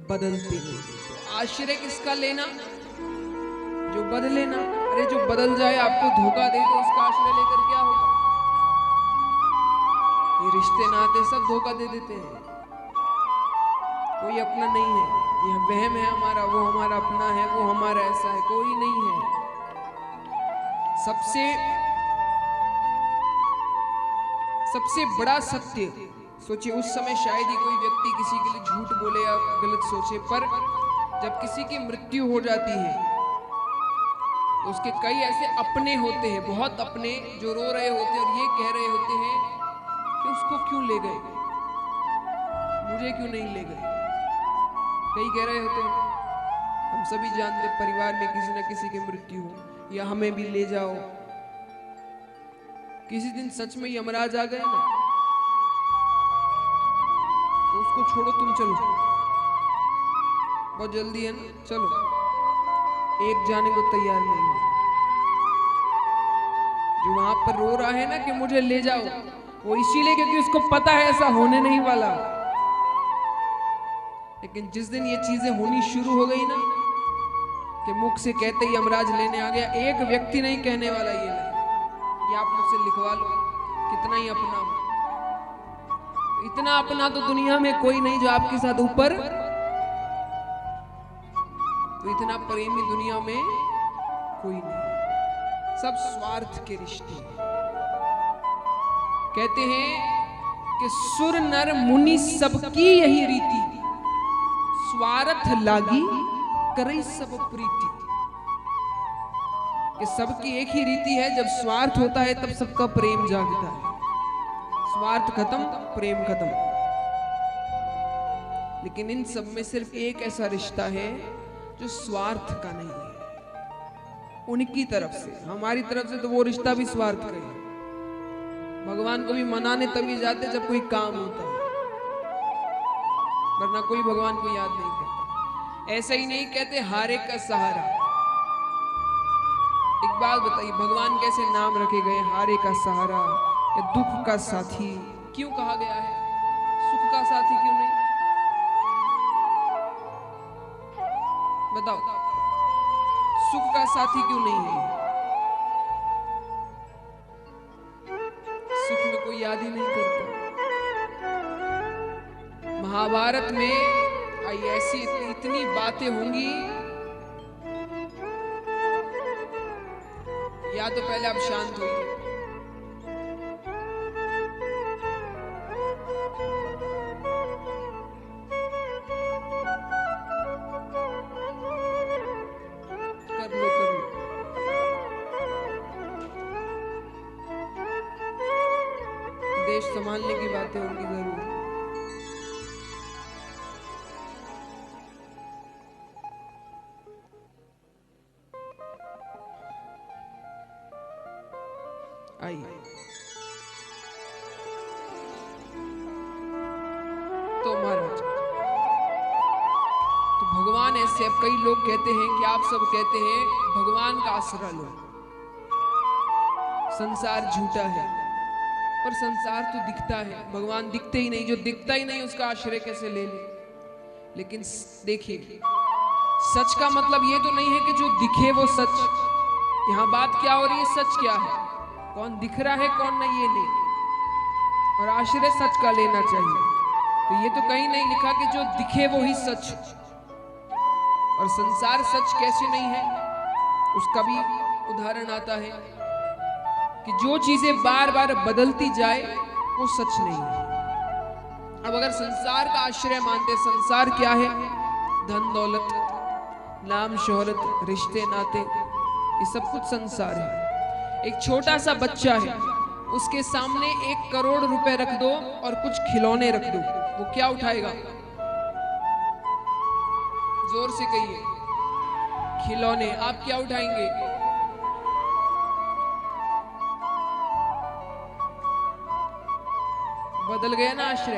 बदलते नहीं। तो आश्रय किसका लेना? जो बदले ना। अरे जो बदल जाए, आपको धोखा दे तो उसका आश्रय लेकर क्या होगा? ये रिश्ते नाते सब धोखा दे देते हैं। कोई अपना नहीं है, यह वहम है हमारा, वो हमारा अपना है, वो हमारा ऐसा है, कोई नहीं है। सबसे बड़ा सत्य, सोचिए उस समय शायद ही कोई व्यक्ति किसी के लिए झूठ बोले या गलत सोचे, पर जब किसी की मृत्यु हो जाती है तो उसके कई ऐसे अपने होते हैं, बहुत अपने, जो रो रहे होते हैं और ये कह रहे होते हैं कि उसको क्यों ले गए, मुझे क्यों नहीं ले गए। कई कह रहे होते हैं, हम सभी जानते परिवार में किसी न किसी की मृत्यु हो, या हमें भी ले जाओ। किसी दिन सच में यमराज आ गए ना, तो उसको छोड़ो, तुम चलो, बहुत जल्दी है ना, चलो। एक जाने को तैयार नहीं हो। जो वहां पर रो रहा है ना कि मुझे ले जाओ, वो इसीलिए क्योंकि उसको पता है ऐसा होने नहीं वाला। लेकिन जिस दिन ये चीजें होनी शुरू हो गई ना, कि मुख से कहते ही यमराज लेने आ गया, एक व्यक्ति नहीं कहने वाला ये नहीं, ये आप मुझसे लिखवा लो, कितना ही अपना हो। इतना अपना तो दुनिया में कोई नहीं जो आपके साथ ऊपर, तो इतना प्रेमी दुनिया में कोई नहीं। सब स्वार्थ के रिश्ते। कहते हैं कि सुर नर मुनि सबकी यही रीति, स्वार्थ लागी करे सब प्रीति। कि सबकी एक ही रीति है, जब स्वार्थ होता है तब सबका प्रेम जागता है। स्वार्थ खत्म, प्रेम खत्म। लेकिन इन सब में सिर्फ एक ऐसा रिश्ता है जो स्वार्थ का नहीं है, उनकी तरफ से। हमारी तरफ से तो वो रिश्ता भी स्वार्थ का है। भगवान को भी मनाने तभी जाते जब कोई काम होता है, वरना कोई भगवान को याद नहीं करता। ऐसा ही नहीं कहते हारे का सहारा। एक बात बताइए, भगवान कैसे नाम रखे गए? हारे का सहारा या दुख का साथी क्यों कहा गया है? सुख का साथी क्यों नहीं? बताओ, सुख का साथी क्यों नहीं है? सुख में कोई याद ही नहीं करता। महाभारत में ऐसी इतनी बातें होंगी, या तो पहले आप शांत होइए। कर लो। देश संभालने की बातें होंगी जरूर। आइए, तो महाराज, तो भगवान ऐसे, अब कई लोग कहते हैं कि आप सब कहते हैं भगवान का आसरा लो, संसार झूठा है। पर संसार तो दिखता है, भगवान दिखते ही नहीं। जो दिखता ही नहीं उसका आश्रय कैसे ले ले? लेकिन देखिए, सच का मतलब ये तो नहीं है कि जो दिखे वो सच। यहां बात क्या हो रही है? सच क्या है, कौन दिख रहा है कौन नहीं, ये नहीं। और आश्रय सच का लेना चाहिए। तो ये तो कहीं नहीं लिखा कि जो दिखे वो ही सच। और संसार सच कैसे नहीं है, उसका भी उदाहरण आता है कि जो चीजें बार बार बदलती जाए वो सच नहीं है। अब अगर संसार का आश्रय मानते, संसार क्या है? धन दौलत, नाम शोहरत, रिश्ते नाते, ये सब कुछ संसार है। एक छोटा सा बच्चा है, उसके सामने 1 करोड़ रुपए रख दो और कुछ खिलौने रख दो, वो क्या उठाएगा? जोर से कहिए। खिलौने। आप क्या उठाएंगे? बदल गया ना आश्रय।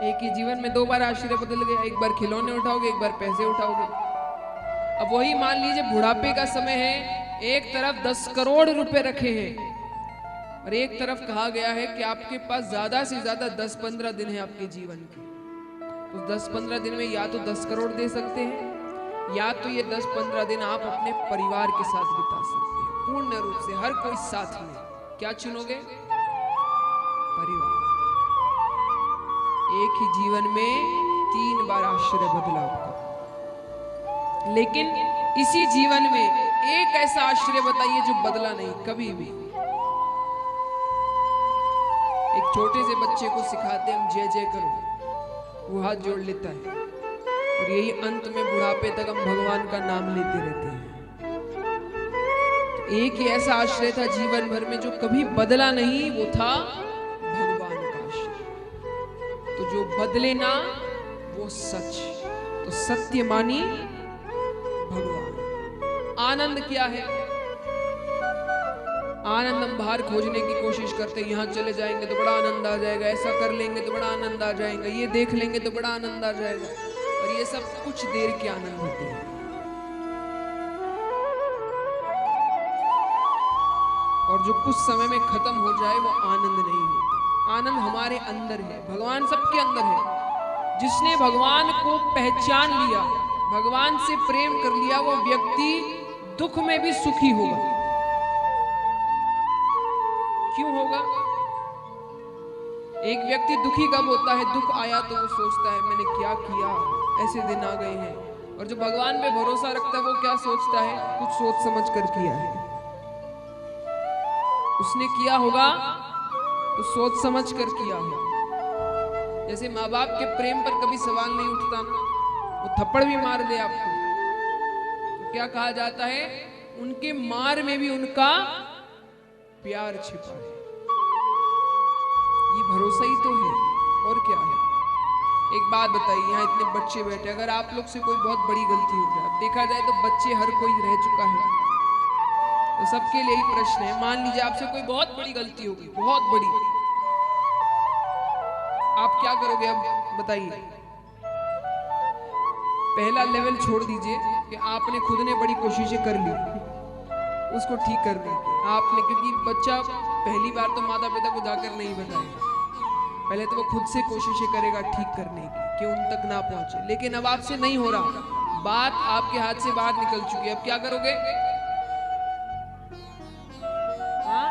एक ही जीवन में 2 बार आश्रय बदल गया। एक बार खिलौने उठाओगे, एक बार पैसे उठाओगे। अब वही मान लीजिए बुढ़ापे का समय है, एक तरफ 10 करोड़ रुपए रखे हैं और एक तरफ कहा गया है कि आपके पास ज्यादा से ज्यादा 10-15 दिन है आपके जीवन के। तो 10-15 दिन में या तो 10 करोड़ दे सकते हैं, या तो ये 10-15 दिन आप अपने परिवार के साथ बिता सकते हैं पूर्ण रूप से, हर कोई साथ में। क्या चुनोगे? परिवार। एक ही जीवन में 3 बार आश्रय बदला आपका, लेकिन इसी जीवन में एक ऐसा आश्रय बताइए जो बदला नहीं कभी भी। एक छोटे से बच्चे को सिखाते हम जय जय करो, वो हाथ जोड़ लेता है, और यही अंत में बुढ़ापे तक हम भगवान का नाम लेते रहते हैं। तो एक ही ऐसा आश्रय था जीवन भर में जो कभी बदला नहीं, वो था भगवान का आश्रय। तो जो बदले ना वो सच, तो सत्य मानी भगवान। आनंद क्या है? आनंद हम बाहर खोजने की कोशिश करते हैं, यहाँ चले जाएंगे तो बड़ा आनंद आ जाएगा, ऐसा कर लेंगे तो बड़ा आनंद आ जाएगा, ये देख लेंगे तो बड़ा आनंद आ जाएगा, और ये सब कुछ देर के आनंद होते हैं। और जो कुछ समय में खत्म हो जाए वो आनंद नहीं होता। आनंद हमारे अंदर है, भगवान सबके अंदर है। जिसने भगवान को पहचान लिया, भगवान से प्रेम कर लिया, वो व्यक्ति दुख में भी सुखी होगा। क्यों होगा? एक व्यक्ति दुखी कब होता है? दुख आया तो वो सोचता है मैंने क्या किया, ऐसे दिन आ गए हैं। और जो भगवान पे भरोसा रखता है वो क्या सोचता है? कुछ सोच समझ कर किया है, उसने किया होगा तो सोच समझ कर किया होगा। जैसे माँ बाप के प्रेम पर कभी सवाल नहीं उठता ना, वो थप्पड़ भी मार दे आपको तो क्या कहा जाता है? उनके मार में भी उनका प्यार छिपा है। ये भरोसा ही तो है, और क्या है? एक बात बताइए, यहाँ इतने बच्चे बैठे, अगर आप लोग से कोई बहुत बड़ी गलती हो जाए, देखा जाए तो बच्चे हर कोई रह चुका है, तो सबके लिए ही प्रश्न है। मान लीजिए आपसे कोई बहुत बड़ी गलती होगी, बहुत बड़ी, आप क्या करोगे? अब बताइए। पहला लेवल छोड़ दीजिए कि आपने खुद ने बड़ी कोशिशें कर ली उसको ठीक करने की आपने, क्योंकि बच्चा पहली बार तो माता पिता को जाकर नहीं बताएगा, पहले तो वो खुद से कोशिशें करेगा ठीक करने की कि उन तक ना पहुंचे। लेकिन अब आपसे नहीं हो रहा, बात आपके हाथ से बाहर निकल चुकी है, अब क्या करोगे? हाँ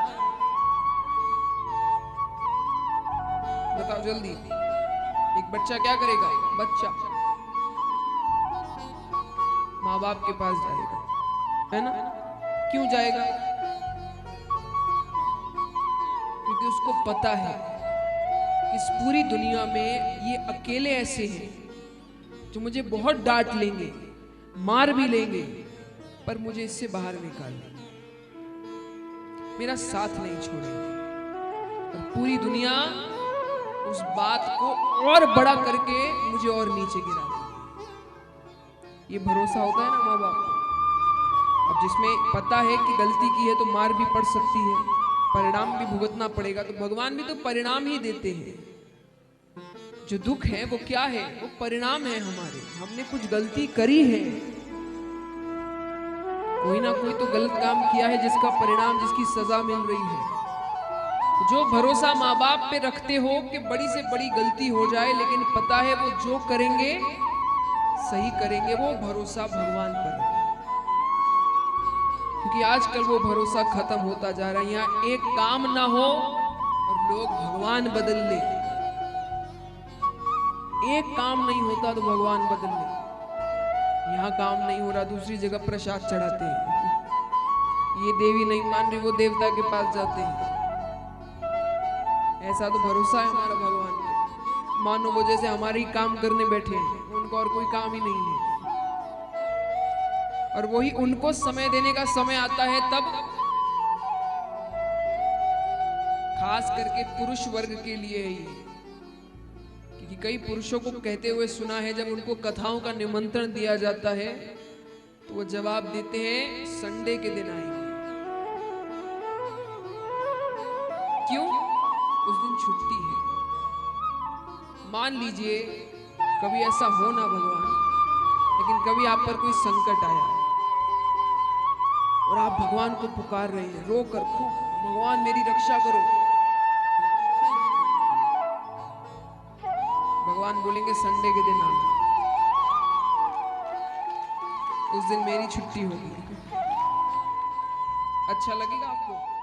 बताओ जल्दी। एक बच्चा क्या करेगा? बच्चा माँ बाप के पास जाएगा, है ना? क्यों जाएगा? क्योंकि उसको पता है इस पूरी दुनिया में ये अकेले ऐसे हैं जो मुझे बहुत डांट लेंगे, मार भी लेंगे, पर मुझे इससे बाहर निकाल लेंगे, मेरा साथ नहीं छोड़ेंगे। और पूरी दुनिया उस बात को और बड़ा करके मुझे और नीचे गिरा देगी। ये भरोसा होता है ना माँ बाप को। अब जिसमें पता है कि गलती की है तो मार भी पड़ सकती है, परिणाम भी भुगतना पड़ेगा, तो भगवान भी तो परिणाम ही देते हैं। जो दुख है वो क्या है? वो परिणाम है हमारे, हमने कुछ गलती करी है, कोई ना कोई तो गलत काम किया है जिसका परिणाम, जिसकी सजा मिल रही है। जो भरोसा माँ बाप पे रखते हो कि बड़ी से बड़ी गलती हो जाए लेकिन पता है वो जो करेंगे सही करेंगे, वो भरोसा भगवान पर है। क्योंकि आजकल वो भरोसा खत्म होता जा रहा है। यहाँ एक काम ना हो और लोग भगवान बदल ले, एक काम नहीं होता तो भगवान बदल ले। यहाँ काम नहीं हो रहा, दूसरी जगह प्रसाद चढ़ाते हैं, ये देवी नहीं मान रही, वो देवता के पास जाते हैं। ऐसा तो भरोसा है हमारा भगवान पे, मानो वो जैसे हमारे ही काम करने बैठे हैं, उनको और कोई काम ही नहीं है। और वही उनको समय देने का समय आता है तब, खास करके पुरुष वर्ग के लिए ही, क्योंकि कई पुरुषों को कहते हुए सुना है जब उनको कथाओं का निमंत्रण दिया जाता है तो वो जवाब देते हैं संडे के दिन आएंगे। क्यों? उस दिन छुट्टी है। मान लीजिए कभी ऐसा हो ना भगवान, लेकिन कभी आप पर कोई संकट आया और आप भगवान को पुकार रहे हैं रो कर खूब, भगवान मेरी रक्षा करो। भगवान बोलेंगे संडे के दिन आना, उस दिन मेरी छुट्टी होगी। अच्छा लगेगा आपको?